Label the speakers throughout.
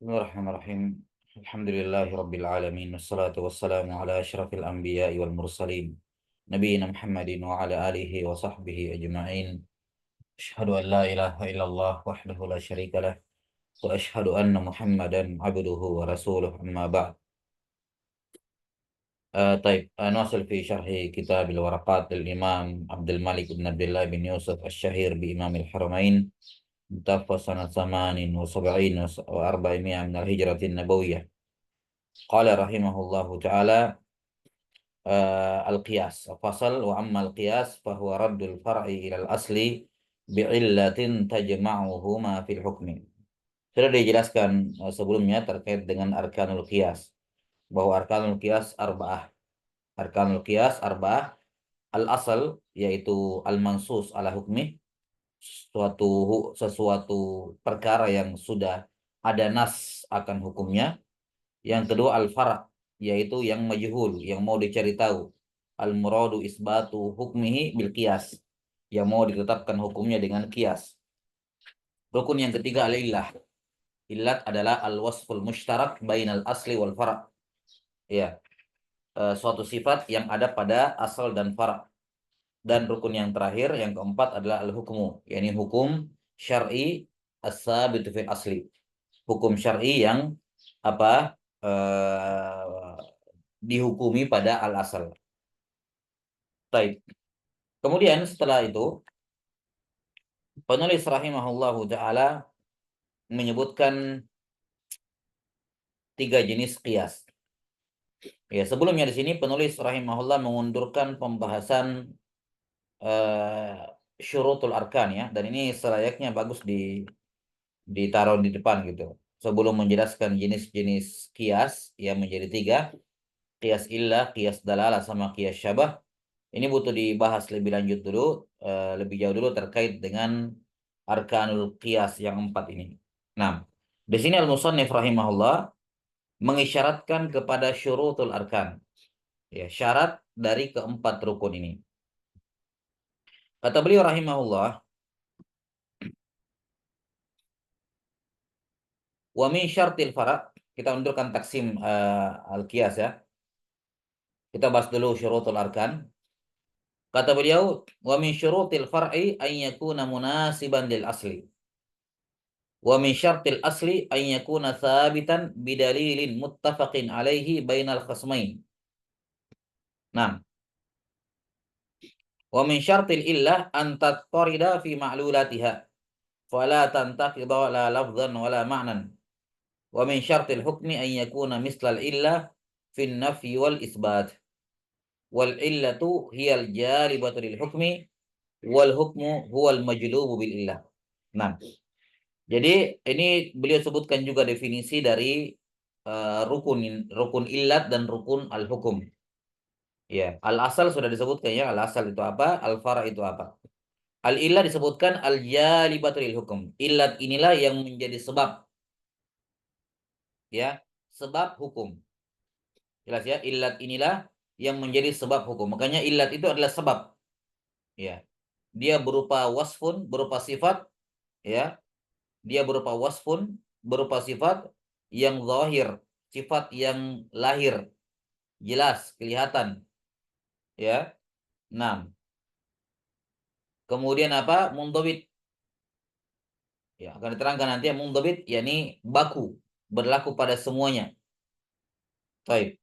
Speaker 1: Bismillahirrahmanirrahim. Alhamdulillahirabbil alamin wassalatu wassalamu ala asyrafil anbiya'i wal mursalin nabiyina Muhammadin wa ala alihi wa sahbihi ajma'in. Asyhadu an la ilaha illallah wahdahu la syarika lah wa asyhadu anna Muhammadan abduhu wa rasuluh amma ba'd. طيب نواصل في شرح كتاب الورقات للإمام عبد الملك بن عبد الله بن يوسف الشهير بإمام الحرمين متوفى سنة 78 و400 من الهجرة النبوية. قال رحمه الله تعالى القياس فصل وأما القياس فهو رد الفرع إلى الأصل بعلة تجمعهما في الحكم. Sudah dijelaskan sebelumnya terkait dengan arkanul qiyas, bahwa arkanul qiyas arba'ah. Arkanul qiyas arba'ah, al-asal yaitu al-mansus ala hukmi, sesuatu perkara yang sudah ada nas akan hukumnya. Yang kedua al-fara', yaitu yang majhul, yang mau dicari tahu. Al-muradu isbatu hukmihi bil qiyas, yang mau ditetapkan hukumnya dengan qiyas. Rukun yang ketiga al-illah. Illat adalah al-wasful mushtarak bainal asli wal fara'. Ya, suatu sifat yang ada pada asal dan fara'. Dan rukun yang terakhir, yang keempat adalah al-hukmu, yakni hukum syar'i as-sabitu fil asli. Hukum syar'i yang apa? Dihukumi pada al-asal. Baik. Kemudian setelah itu penulis rahimahullahu taala menyebutkan 3 jenis qiyas. Ya, sebelumnya di sini penulis rahimahullah mengundurkan pembahasan syurutul arkan ya, dan ini selayaknya bagus ditaruh di depan gitu. Sebelum menjelaskan jenis-jenis qiyas yang menjadi 3, qiyas illah, qiyas dalalah sama qiyas syabah. Ini butuh dibahas lebih lanjut dulu, lebih jauh dulu terkait dengan arkanul qiyas yang 4 ini. Nah, di sini al-musannif rahimahullah mengisyaratkan kepada syurutul arkan. Ya, syarat dari keempat rukun ini. Kata beliau rahimahullah, wa min syartil fara', kita undurkan taksim al-qiyas ya. Kita bahas dulu syurutul arkan. Kata beliau, wa min syurutil far'i an yakuna munasiban lil asli. Wa min syartil asli an yakuna thabitan bidalilin muttafaqin alaihi bainal khasmain. Nah, wa min syartil illah an tattarida fi ma'lulatiha fala tantaqida la lafdhan wala ma'nan. Wa min syartil hukmi an yakuna mislal illah fi nafyi wal isbat. Wal illatu hiyal jalibatu lil hukmi wal hukmu huwal majlubu bil illah. Nah, jadi ini beliau sebutkan juga definisi dari rukun illat dan rukun al-hukum. Ya, al-asal sudah disebutkan ya, al-asal itu apa, al-fara itu apa. Al-illat disebutkan al-jalibatu lil hukum. Illat inilah yang menjadi sebab, ya, sebab hukum. Jelas ya, illat inilah yang menjadi sebab hukum. Makanya illat itu adalah sebab. Ya. Dia berupa wasfun, berupa sifat, ya. Dia berupa wasfun, berupa sifat yang zahir, sifat yang lahir, jelas, kelihatan. Ya. 6. Kemudian apa? Mundhabit. Ya, akan diterangkan nanti ya, mundhabit yakni baku, berlaku pada semuanya. Baik.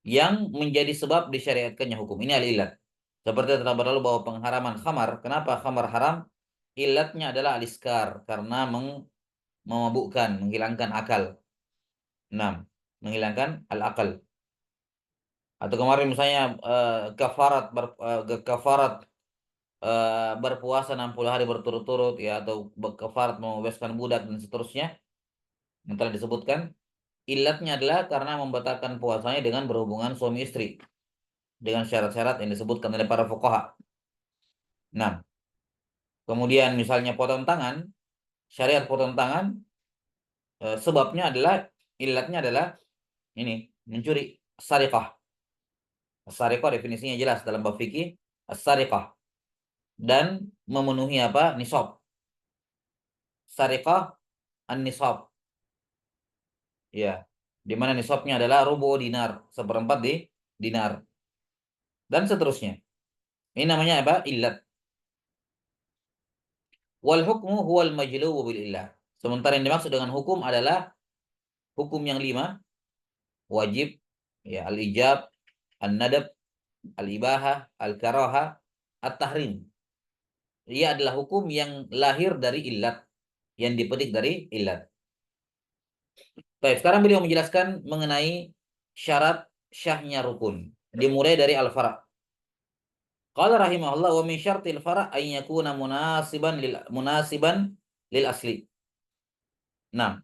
Speaker 1: Yang menjadi sebab disyariatkannya hukum. Ini al-illat. Seperti telah berlalu bahwa pengharaman khamar, kenapa khamar haram? Illatnya adalah al-iskar, karena memabukkan, menghilangkan akal. 6. Menghilangkan al-akal. Atau kemarin misalnya kafarat berpuasa 60 hari berturut-turut ya, atau kafarat membebaskan budak dan seterusnya yang telah disebutkan. Illatnya adalah karena membatalkan puasanya dengan berhubungan suami istri dengan syarat-syarat yang disebutkan oleh para fuqaha. Nah, kemudian misalnya potong tangan, syariat potong tangan sebabnya adalah, illatnya adalah ini, mencuri, sariqah. As-sariqah definisinya jelas dalam bab fikih, as-sariqah, dan memenuhi apa? Nisab. Sariqah an-nisab. Ya, di mana nisabnya adalah rubu dinar, seperempat di dinar, dan seterusnya. Ini namanya apa? Illat. Wal hukmu huwal majlubu bil illah. Sementara yang dimaksud dengan hukum adalah hukum yang lima, wajib, ya, al-ijab, an-nadab, al-ibahah, al-karahah, at-tahrim. Ia adalah hukum yang lahir dari illat, yang dipetik dari illat. Baik, sekarang beliau menjelaskan mengenai syarat syahnya rukun. Dimulai dari al-fara'. Qala rahimahullah wa min syartil fara' an yakuna munasiban lil asli. Nah,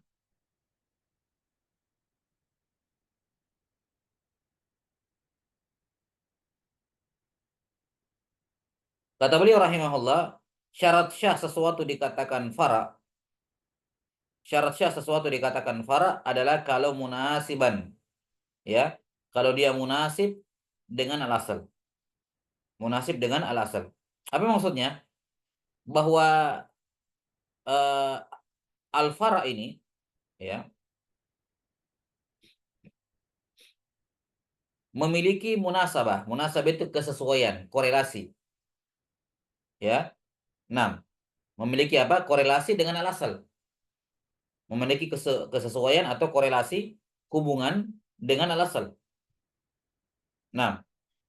Speaker 1: kata beliau rahimahullah, syarat syah sesuatu dikatakan fara', syarat syah sesuatu dikatakan fara' adalah kalau munasiban, ya. Kalau dia munasib dengan al-asal. Munasib dengan al-asal. Apa maksudnya? Bahwa uh, al-fara' ini, ya, memiliki munasabah. Munasabah itu kesesuaian, korelasi, ya. Nah, memiliki apa? Korelasi dengan al-asal. Memiliki kesesuaian atau korelasi hubungan dengan al-asal. Nah,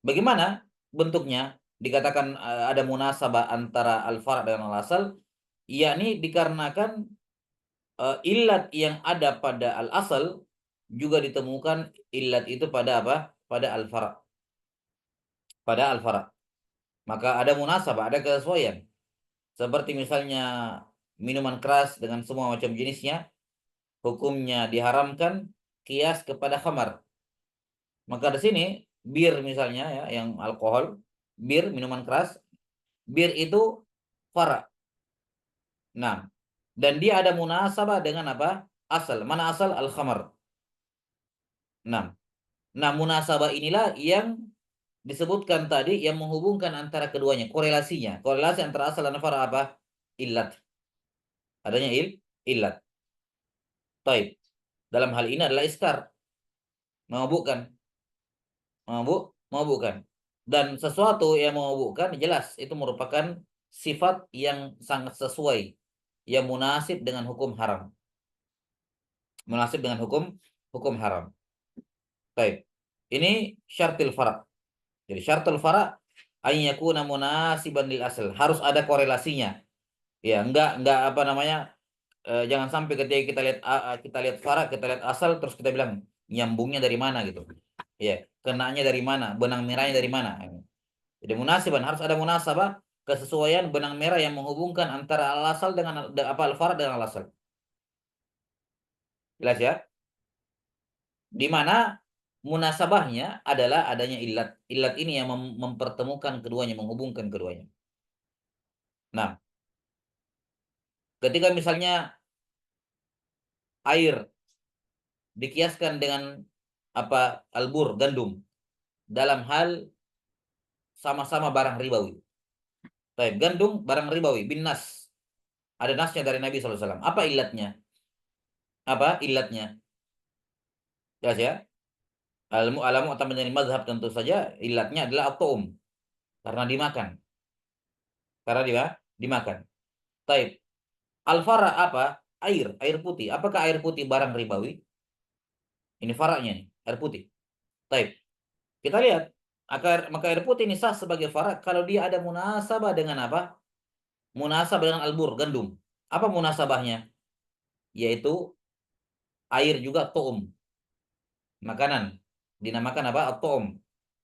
Speaker 1: bagaimana bentuknya? Dikatakan ada munasabah antara al-fara' dengan al-asal, yakni dikarenakan illat yang ada pada al-asal juga ditemukan illat itu pada apa? Pada al-fara'. Pada al-fara'. Maka ada munasabah, ada kesesuaian. Seperti misalnya minuman keras dengan semua macam jenisnya, hukumnya diharamkan kias kepada khamar. Maka di sini bir misalnya, ya, yang alkohol, bir minuman keras, bir itu fara. Nah, dan dia ada munasabah dengan apa? Asal. Mana asal? Al-khamar. Nah, munasabah inilah yang disebutkan tadi yang menghubungkan antara keduanya, korelasinya. Korelasi antara asal dan fara apa? Illat. Adanya illat. Taib. Dalam hal ini adalah iskar, memabukkan. Memabukkan. Dan sesuatu yang memabukkan jelas itu merupakan sifat yang sangat sesuai, yang munasib dengan hukum haram. Munasib dengan hukum haram. Baik. Ini syartil fara'. Jadi syartul fara' an yakuna munasiban lil asal. Harus ada korelasinya. Ya, enggak apa namanya? Jangan sampai ketika kita lihat fara', kita lihat asal terus kita bilang nyambungnya dari mana gitu. Ya, kenanya dari mana, benang merahnya dari mana. Jadi munasiban harus ada munasabah, kesesuaian benang merah yang menghubungkan antara al-asal dengan apa al-fara' dengan al-asal. Jelas ya? Di mana munasabahnya adalah adanya illat. Illat ini yang mempertemukan keduanya, menghubungkan keduanya. Nah, ketika misalnya air dikiaskan dengan apa albur, gandum, dalam hal sama-sama barang ribawi. Baik, gandum barang ribawi bin nas. Ada nasnya dari Nabi SAW. Apa illatnya? Apa illatnya? Jelas ya? Alamu atau menjadi mazhab tentu saja illatnya adalah at-tu'um. Karena dimakan. Karena dimakan. Taib. Al-fara apa? Air putih. Apakah air putih barang ribawi? Ini faraknya nih, air putih. Taib. Kita lihat, maka air putih ini sah sebagai farak kalau dia ada munasabah dengan apa? Munasabah dengan albur, gandum. Apa munasabahnya? Yaitu air juga tu'um. Makanan. Dinamakan apa? At-tu'um.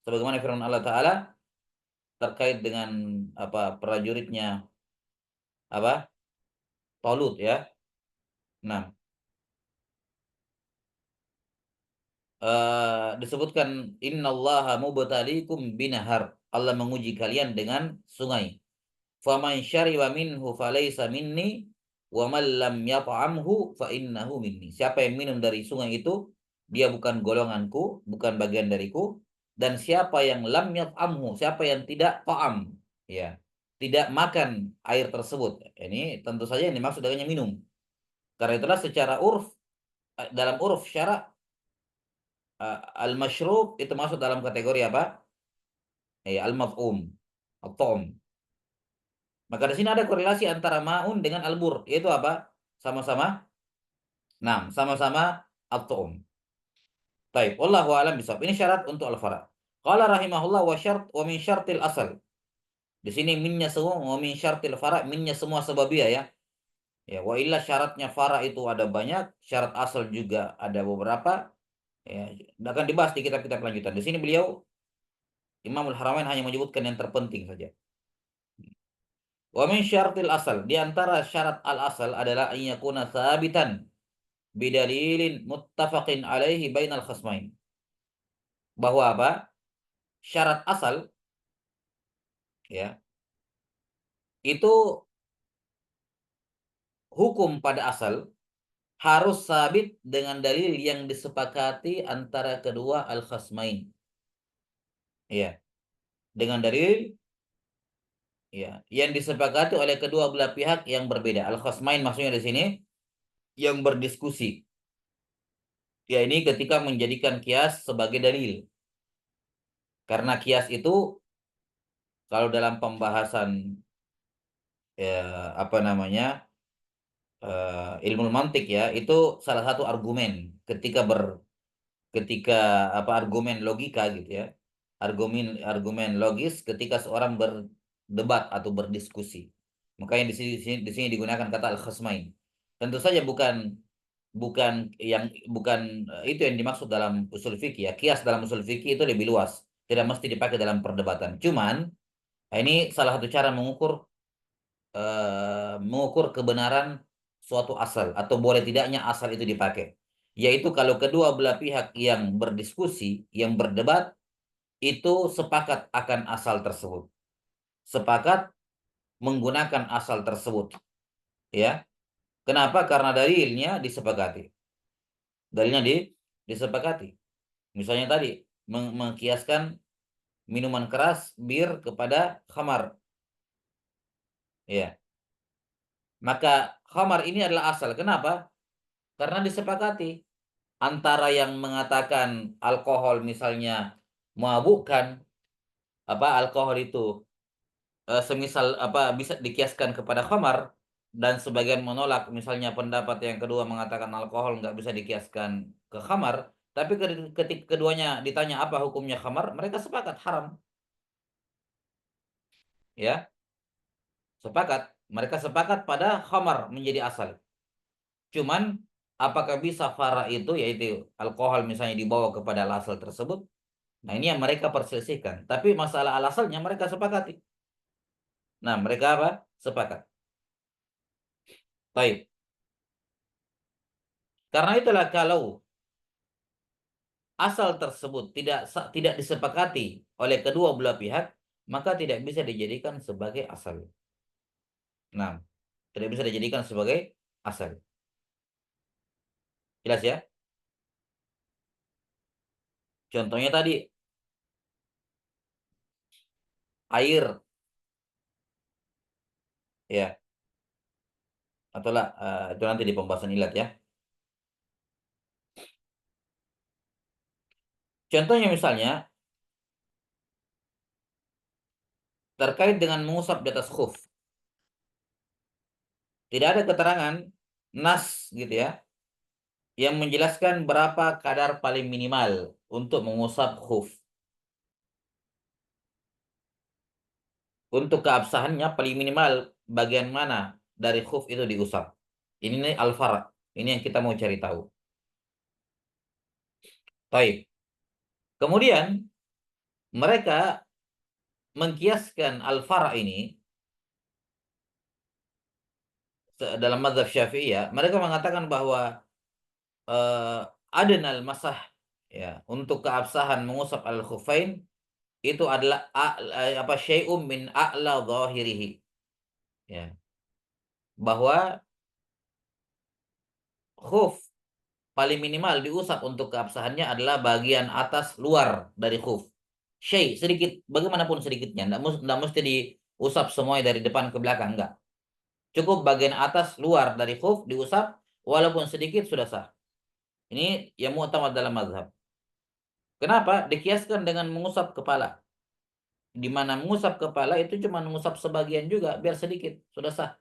Speaker 1: Sebagaimana firman Allah Ta'ala terkait dengan apa prajuritnya apa? Talut ya. Nah, disebutkan innallaha mubtaliikum binahar. Allah menguji kalian dengan sungai. Faman syariba minhu falaysa minni wa man lam yat'amhu fa innahu minni. Siapa yang minum dari sungai itu, dia bukan golonganku, bukan bagian dariku. Dan siapa yang lam yat'amhu, siapa yang tidak ta'am, ya, tidak makan air tersebut. Ini tentu saja yang dimaksud dengan minum. Karena itulah secara urf dalam uruf syara al-masyrub itu masuk dalam kategori apa? Al-maf'um, at-ta'am. Maka di sini ada korelasi antara ma'un dengan al-bur, yaitu apa? Sama-sama, nah, sama-sama at-ta'am. Baik, wallahu a'lam bishawab. Ini syarat untuk al-fara'. Qala rahimahullah wa min syartil asal. Di sini minnya semua, wa min syartil fara' minnya semua sebabiyah ya. Ya, wa illa syaratnya fara' itu ada banyak, syarat asal juga ada beberapa. Ya, akan dibahas di kitab-kitab lanjutan. Di sini beliau Imamul Haramain hanya menyebutkan yang terpenting saja. Wa min syaratil asal, di antara syarat al-asal adalah an yakuna tsabitan bidalilin muttafaqin alaihi bainal khasmain. Bahwa apa? Syarat asal ya, itu hukum pada asal harus sabit dengan dalil yang disepakati antara kedua al-khasmain. Ya, dengan dalil ya yang disepakati oleh kedua belah pihak yang berbeda. Al-khasmain maksudnya di sini yang berdiskusi. Ya, ini ketika menjadikan kias sebagai dalil. Karena kias itu kalau dalam pembahasan ya, apa namanya ilmu mantik ya, itu salah satu argumen ketika apa argumen logika gitu ya, argumen argumen logis ketika seorang berdebat atau berdiskusi. Makanya di sini digunakan kata al-khasmain. Tentu saja bukan bukan yang bukan itu yang dimaksud dalam usul fikih ya. Kias dalam usul fikih itu lebih luas, tidak mesti dipakai dalam perdebatan. Cuman ini salah satu cara mengukur kebenaran suatu asal atau boleh tidaknya asal itu dipakai. Yaitu kalau kedua belah pihak yang berdiskusi, yang berdebat itu sepakat akan asal tersebut. Sepakat menggunakan asal tersebut, ya. Kenapa? Karena dalilnya disepakati. Dalilnya disepakati. Misalnya tadi mengkiaskan minuman keras bir kepada khamar, ya. Maka khamar ini adalah asal. Kenapa? Karena disepakati antara yang mengatakan alkohol misalnya memabukkan, apa alkohol itu semisal apa bisa dikiaskan kepada khamar, dan sebagian menolak misalnya pendapat yang kedua mengatakan alkohol nggak bisa dikiaskan ke khamar, tapi ketika keduanya ditanya apa hukumnya khamar, mereka sepakat haram, ya, sepakat, mereka sepakat pada khamar menjadi asal. Cuman apakah bisa fara itu yaitu alkohol misalnya dibawa kepada asal tersebut? Nah, ini yang mereka perselisihkan. Tapi masalah alasannya mereka sepakati. Nah, mereka apa? Sepakat. Baik. Karena itulah kalau asal tersebut tidak disepakati oleh kedua belah pihak, maka tidak bisa dijadikan sebagai asal. Nah, tidak bisa dijadikan sebagai asal. Jelas ya? Contohnya tadi air, ya, atau lah itu nanti di pembahasan ilat ya. Contohnya misalnya terkait dengan mengusap di atas khuf. Tidak ada keterangan nas gitu ya yang menjelaskan berapa kadar paling minimal untuk mengusap khuf. Untuk keabsahannya paling minimal bagian mana dari khuf itu diusap. Ini nih al-fara. Ini yang kita mau cari tahu. Baik. Kemudian mereka mengkiaskan al-fara ini dalam mazhab Syafi'i ya. Mereka mengatakan bahwa eh, adenal masah ya untuk keabsahan mengusap al-khufain itu adalah apa syai'um min a'la zahirihi, ya, bahwa khuf paling minimal diusap untuk keabsahannya adalah bagian atas luar dari khuf. Sedikit, bagaimanapun sedikitnya, enggak mesti diusap semuanya dari depan ke belakang, enggak. Cukup bagian atas luar dari khuf diusap, walaupun sedikit sudah sah. Ini yang mu'tamad dalam mazhab. Kenapa? Dikiaskan dengan mengusap kepala. Di mana mengusap kepala itu cuma mengusap sebagian juga, biar sedikit, sudah sah.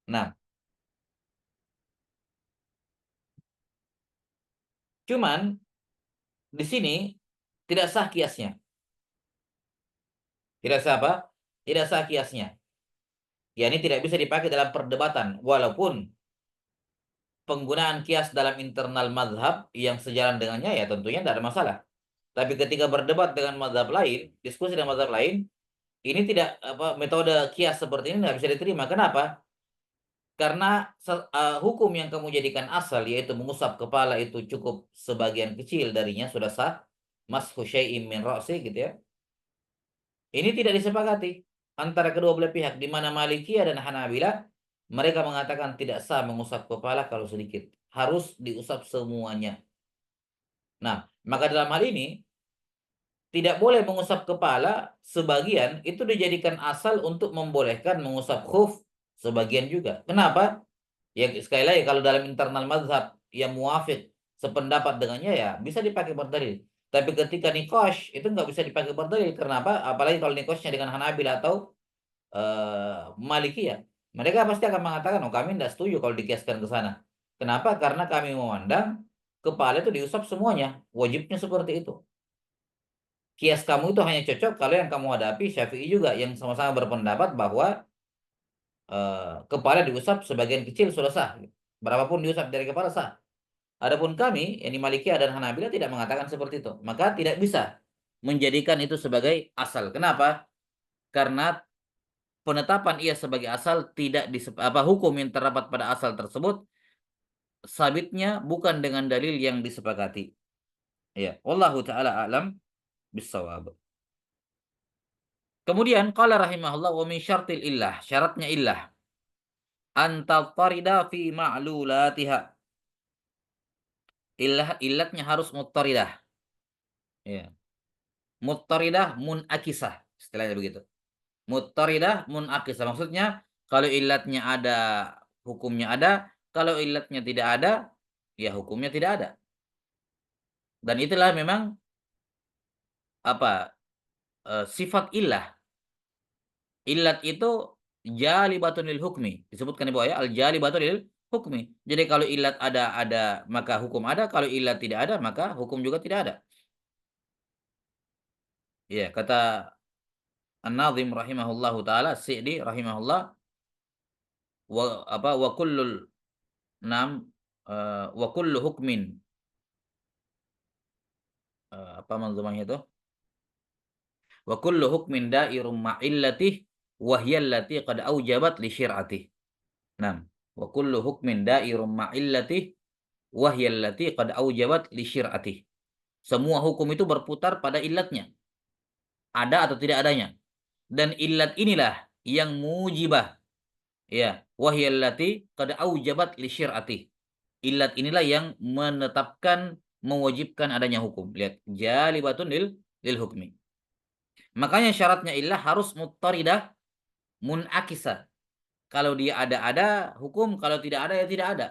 Speaker 1: Nah, cuman di sini tidak sah kiasnya. Tidak sah apa? Tidak sah kiasnya. Ya, ini tidak bisa dipakai dalam perdebatan. Walaupun penggunaan kias dalam internal mazhab yang sejalan dengannya ya tentunya tidak ada masalah. Tapi ketika berdebat dengan mazhab lain, diskusi dengan mazhab lain, ini tidak apa metode kias seperti ini tidak bisa diterima. Kenapa? Karena hukum yang kamu jadikan asal yaitu mengusap kepala itu cukup sebagian kecil darinya sudah sah. Mashu syai'in min ra'si gitu ya. Ini tidak disepakati antara kedua belah pihak di mana Malikiyah dan Hanabilah mereka mengatakan tidak sah mengusap kepala kalau sedikit. Harus diusap semuanya. Nah, maka dalam hal ini tidak boleh mengusap kepala sebagian itu dijadikan asal untuk membolehkan mengusap khuf sebagian juga. Kenapa? Ya sekali lagi kalau dalam internal mazhab yang muafik sependapat dengannya ya bisa dipakai berdalil. Tapi ketika nikosh itu nggak bisa dipakai berdalil. Kenapa? Apalagi kalau nikoshnya dengan Hanabil atau Malikiyah. Mereka pasti akan mengatakan, oh kami tidak setuju kalau dikiaskan ke sana. Kenapa? Karena kami memandang kepala itu diusap semuanya. Wajibnya seperti itu. Kias kamu itu hanya cocok kalau yang kamu hadapi Syafi'i juga yang sama-sama berpendapat bahwa kepala diusap sebagian kecil sudah sah. Berapapun diusap dari kepala sah. Adapun kami, yakni Malikiyah dan Hanabilah tidak mengatakan seperti itu. Maka tidak bisa menjadikan itu sebagai asal. Kenapa? Karena penetapan ia sebagai asal tidak apa hukum yang terdapat pada asal tersebut sabitnya bukan dengan dalil yang disepakati. Ya, wallahu taala alam bisawab. Kemudian qala rahimahullah wa min syartil illah, syaratnya illah antatarida fi ma'lulatiha. Illatnya harus muttaridah. Ya. Muttaridah munakisah, istilahnya begitu. Muttaridah munakisah maksudnya kalau illatnya ada, hukumnya ada, kalau illatnya tidak ada, ya hukumnya tidak ada. Dan itulah memang apa sifat illah. Illat itu jalibatun lil hukmi. Disebutkan di bawah ya, al jalibatun lil hukmi. Jadi kalau illat ada maka hukum ada, kalau illat tidak ada maka hukum juga tidak ada. Ya, kata An-Nazim rahimahullahu taala, Sa'di rahimahullah wa kullul nam wa kullu hukmin apa manzumahnya itu? Wa kullu hukmin da'irum ma'illatih wa hiya allati qad aujabat li syir'atih. Naam. Wa kullu hukmin da'irum ma'illatih wa hiya allati qad aujabat li syir'atih. Semua hukum itu berputar pada illatnya. Ada atau tidak adanya. Dan illat inilah yang mujibah. Ya, wa hiya allati qad aujabat li syir'atih. Illat inilah yang menetapkan mewajibkan adanya hukum. Lihat, jalibatun lil hukmi. Makanya syaratnya illah harus muttaridah munakisah. Kalau dia ada hukum, kalau tidak ada ya tidak ada.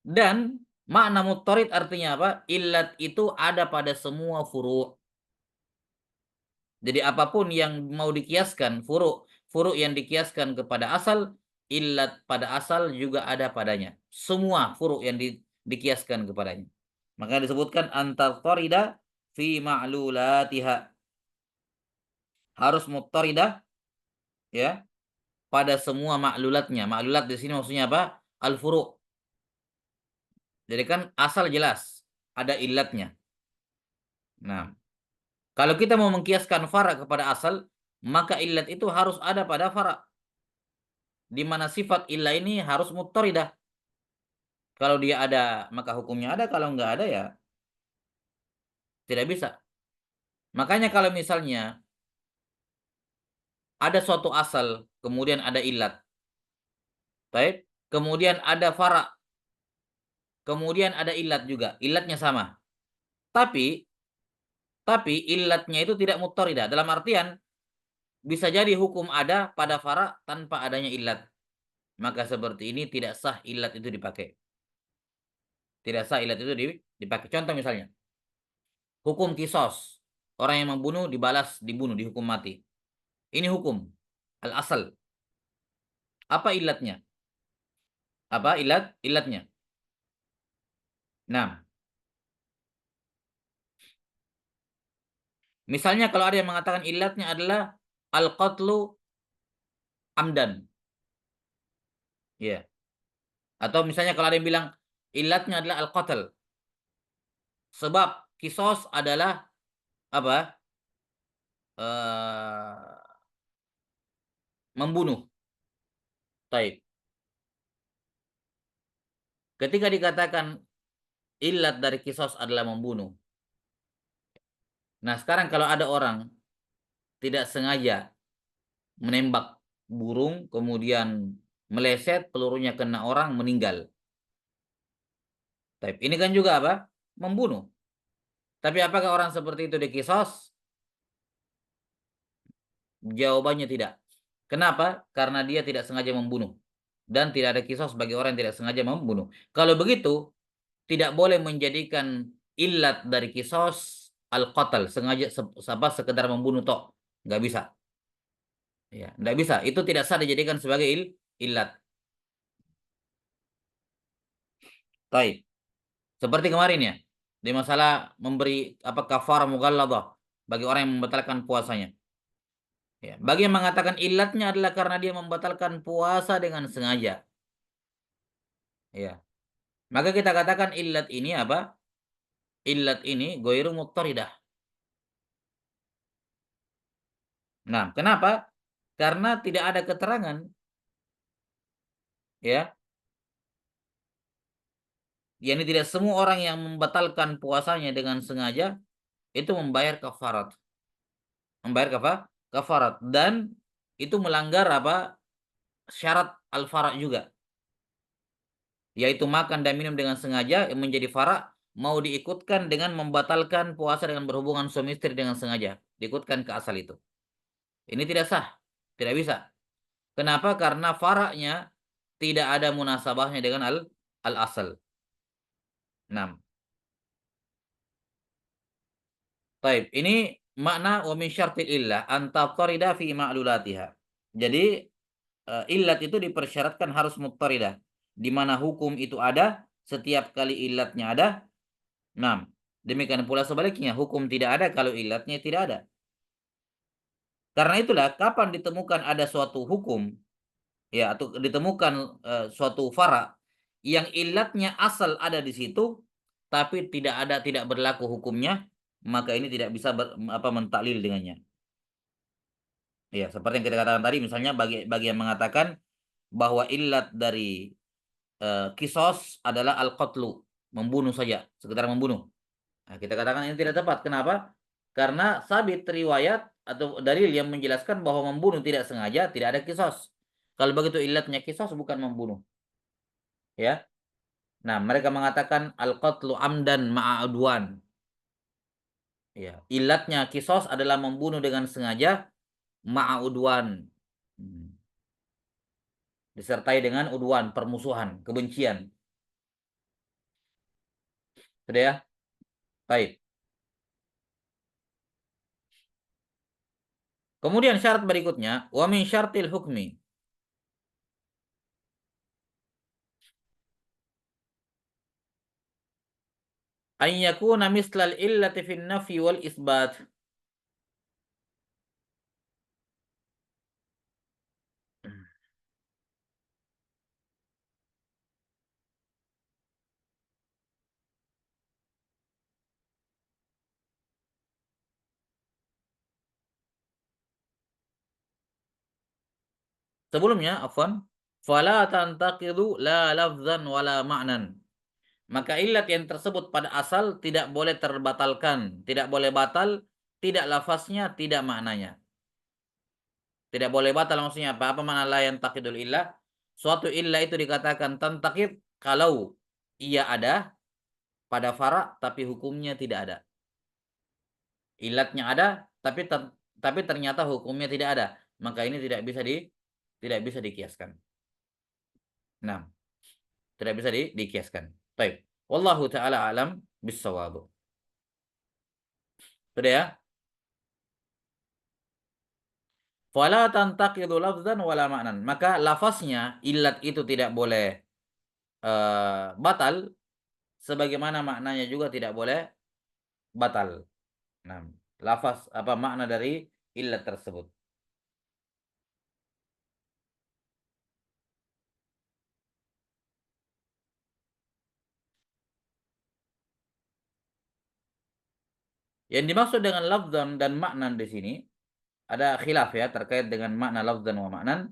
Speaker 1: Dan makna muttarid artinya apa? Illat itu ada pada semua furu'. Jadi apapun yang mau dikiaskan, furu' yang dikiaskan kepada asal, illat pada asal juga ada padanya. Semua furu' yang dikiaskan kepadanya. Maka disebutkan antar tarida fi ma'lulatiha. Harus muttaridah ya pada semua maklulatnya. Maklulat di sini maksudnya apa? Al-furu'. Jadi kan asal jelas ada illatnya. Nah, kalau kita mau mengkiaskan fara kepada asal, maka illat itu harus ada pada fara. Di mana sifat illah ini harus muttaridah. Kalau dia ada, maka hukumnya ada. Kalau nggak ada ya tidak bisa. Makanya kalau misalnya ada suatu asal, kemudian ada illat. Baik. Kemudian ada fara. Kemudian ada illat juga. Illatnya sama. Tapi illatnya itu tidak muttaridah. Dalam artian bisa jadi hukum ada pada fara tanpa adanya illat. Maka seperti ini tidak sah illat itu dipakai. Tidak sah ilat itu dipakai. Contoh misalnya, hukum kisos. Orang yang membunuh dibalas, dibunuh, dihukum mati. Ini hukum. Al-asal. Apa ilatnya? Apa ilatnya? Nah, misalnya kalau ada yang mengatakan ilatnya adalah al-qatlu amdan. Ya. Atau misalnya kalau ada yang bilang ilatnya adalah al-qatl. Sebab kisos adalah apa? Eh membunuh. Taib. Ketika dikatakan ilat dari kisos adalah membunuh. Nah, sekarang kalau ada orang tidak sengaja menembak burung, kemudian meleset, pelurunya kena orang, meninggal. Taib. Ini kan juga apa? Membunuh. Tapi apakah orang seperti itu dikisos? Jawabannya tidak. Kenapa? Karena dia tidak sengaja membunuh. Dan tidak ada kisos bagi orang yang tidak sengaja membunuh. Kalau begitu, tidak boleh menjadikan ilat dari kisos al-qatal. Sengaja sekedar membunuh tok. Nggak bisa. Ya, nggak bisa. Itu tidak sah dijadikan sebagai ilat. Taib. Seperti kemarin ya. Di masalah memberi apa kafar mughalladah bagi orang yang membatalkan puasanya. Ya, bagi yang mengatakan ilatnya adalah karena dia membatalkan puasa dengan sengaja. Ya. Maka kita katakan ilat ini apa? Ilat ini ghairu muqtaridah. Nah, kenapa? Karena tidak ada keterangan, ya. Yani tidak semua orang yang membatalkan puasanya dengan sengaja itu membayar kafarat. Membayar apa? Kafarat dan itu melanggar apa? Syarat al-fara' juga, yaitu makan dan minum dengan sengaja yang menjadi fara' mau diikutkan dengan membatalkan puasa dengan berhubungan suami istri dengan sengaja, diikutkan ke asal itu. Ini tidak sah, tidak bisa. Kenapa? Karena fara'nya tidak ada munasabahnya dengan al-asal. 6. Taib. Ini makna wa min syartil illah anta tarida fi ma'lulatiha. Jadi illat itu dipersyaratkan harus muttaridah. Di mana hukum itu ada, setiap kali illatnya ada. 6. Demikian pula sebaliknya, hukum tidak ada kalau illatnya tidak ada. Karena itulah kapan ditemukan ada suatu hukum ya atau ditemukan suatu fara yang illatnya asal ada di situ tapi tidak berlaku hukumnya, maka ini tidak bisa mentaklil dengannya. Ya, seperti yang kita katakan tadi misalnya bagi yang mengatakan bahwa illat dari kisos adalah al-qatlu, membunuh saja, sekedar membunuh. Nah, kita katakan ini tidak tepat. Kenapa? Karena sabit riwayat atau dalil yang menjelaskan bahwa membunuh tidak sengaja tidak ada kisos. Kalau begitu illatnya kisos bukan membunuh. Ya. Nah, mereka mengatakan al-qatlu amdan ma'adwan. Ya, ilatnya kisos adalah membunuh dengan sengaja ma'udwan. Hmm. Disertai dengan udwan, permusuhan, kebencian. Sudah ya? Baik. Kemudian syarat berikutnya, wa min syartil hukmi. An yakuna mislal illati fin nafi wal isbat. Sebelumnya, afwan, fala tantaqidu la lafzan wala ma'nan. Maka illat yang tersebut pada asal tidak boleh terbatalkan, tidak boleh batal, tidak lafaznya, tidak maknanya. Tidak boleh batal maksudnya apa? Apa makna la yang takidul illah? Suatu illah itu dikatakan tantakid kalau ia ada pada fara tapi hukumnya tidak ada. Ilatnya ada tapi ternyata hukumnya tidak ada. Maka ini tidak bisa dikiaskan. Nah, tidak bisa dikiaskan. Baik. Wallahu taala alam bissawab. Sudah ya? Fala tantaqidu lafzan wala ma'nan. Maka lafaznya illat itu tidak boleh batal, sebagaimana maknanya juga tidak boleh batal. Nah, lafaz apa makna dari illat tersebut? Yang dimaksud dengan lafzan dan maknan di sini ada khilaf ya terkait dengan makna lafzan wa maknan.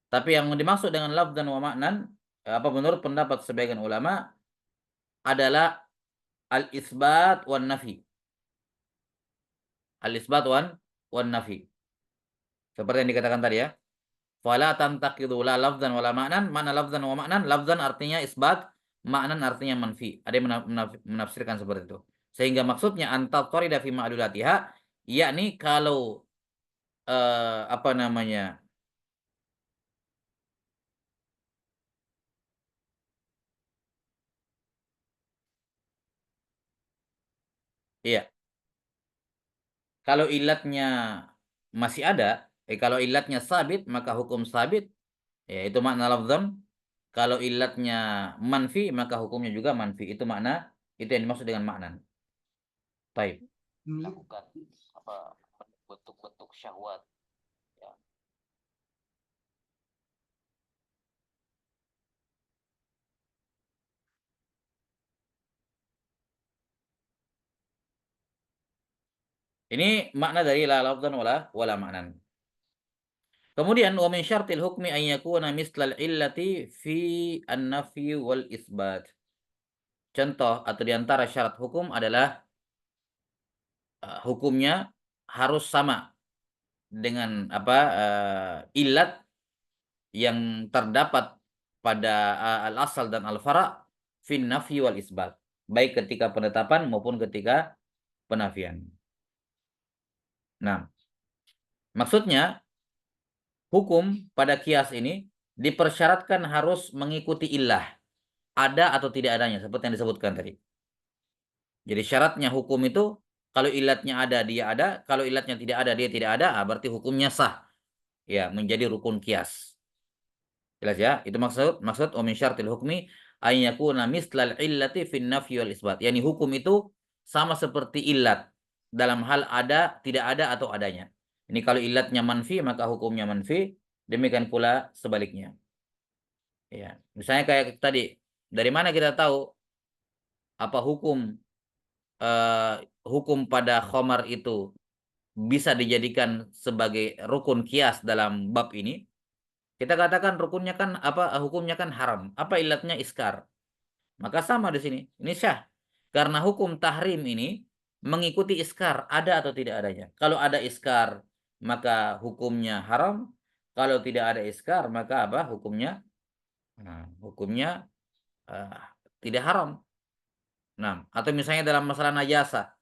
Speaker 1: Tapi yang dimaksud dengan lafzan wa maknan, apa menurut pendapat sebagian ulama adalah al-isbat wan nafi. Al-isbat wan nafi. Seperti yang dikatakan tadi ya. Fala tantaqidu la lafzan wala ma'nan. Mana lafzan wa ma'nan? Lafzan artinya isbat, ma'nan artinya manfi. Ada yang menafsirkan seperti itu. Sehingga maksudnya antatarida fi ma'dulatiha, yakni kalau apa namanya? Iya, kalau ilatnya masih ada, kalau ilatnya sabit maka hukum sabit, ya itu makna lafzan. Kalau ilatnya manfi maka hukumnya juga manfi. Itu makna, itu yang dimaksud dengan makna. Taib. Lakukan apa bentuk-bentuk syahwat. Ya. Ini makna dari la lafzan wala maknan. Kemudian wa min syartil hukmi an yakuna mislal illati fi an-nafyi wal isbat. Contoh atau di antara syarat hukum adalah hukumnya harus sama dengan apa illat yang terdapat pada al-asal dan al-fara fin nafyi wal isbat, baik ketika penetapan maupun ketika penafian. Nah, maksudnya hukum pada kias ini dipersyaratkan harus mengikuti illah, ada atau tidak adanya, seperti yang disebutkan tadi. Jadi syaratnya hukum itu kalau ilatnya ada dia ada, kalau ilatnya tidak ada dia tidak ada, berarti hukumnya sah. Ya, menjadi rukun kias. Jelas ya? Itu maksud min syartil hukmi ay yakuna mislal illati fin nafyi wal isbat. Yani hukum itu sama seperti illat dalam hal ada, tidak ada atau adanya. Ini kalau illatnya manfi maka hukumnya manfi, demikian pula sebaliknya. Ya, misalnya kayak tadi, dari mana kita tahu apa eh, hukum pada khamar itu bisa dijadikan sebagai rukun kias dalam bab ini? Kita katakan rukunnya kan apa, hukumnya kan haram. Apa ilatnya iskar? Maka sama di sini. Ini syah. Karena hukum tahrim ini mengikuti iskar, ada atau tidak adanya. Kalau ada iskar, maka hukumnya haram. Kalau tidak ada iskar, maka apa hukumnya? Nah, hukumnya uh, tidak haram. Nah, atau misalnya dalam masalah najasa,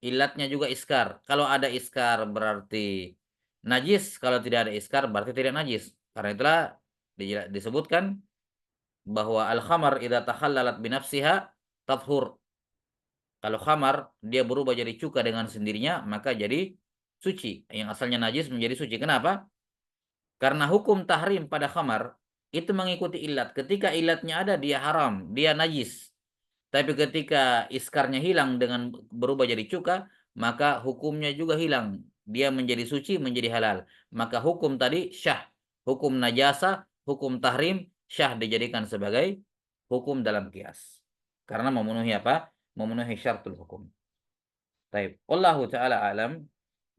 Speaker 1: ilatnya juga iskar. Kalau ada iskar berarti najis, kalau tidak ada iskar berarti tidak najis. Karena itulah disebutkan bahwa al-khamar idza takhallalat binafsiha tathur. Kalau khamar dia berubah jadi cuka dengan sendirinya maka jadi suci. Yang asalnya najis menjadi suci. Kenapa? Karena hukum tahrim pada khamar itu mengikuti ilat. Ketika ilatnya ada dia haram, dia najis. Tapi ketika iskarnya hilang dengan berubah jadi cuka, maka hukumnya juga hilang. Dia menjadi suci, menjadi halal. Maka hukum tadi syah. Hukum najasa, hukum tahrim, syah dijadikan sebagai hukum dalam kias. Karena memenuhi apa? Memenuhi syartul hukum. Taib. Wallahu ta'ala alam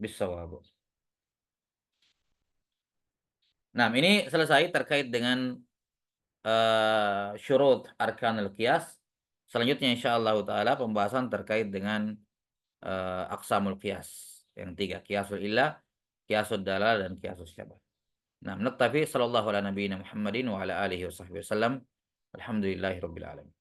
Speaker 1: bisawab. Nah, ini selesai terkait dengan syurut arkanul kias. Selanjutnya insyaallah taala pembahasan terkait dengan aqsamul qiyas. Yang tiga, qiyasul illah, qiyasul dalal dan qiyasul syabah. Nah, naktafi sallallahu ala nabiyina Muhammadin wa ala alihi wa sahbihi wasallam. Alhamdulillahirabbil alamin.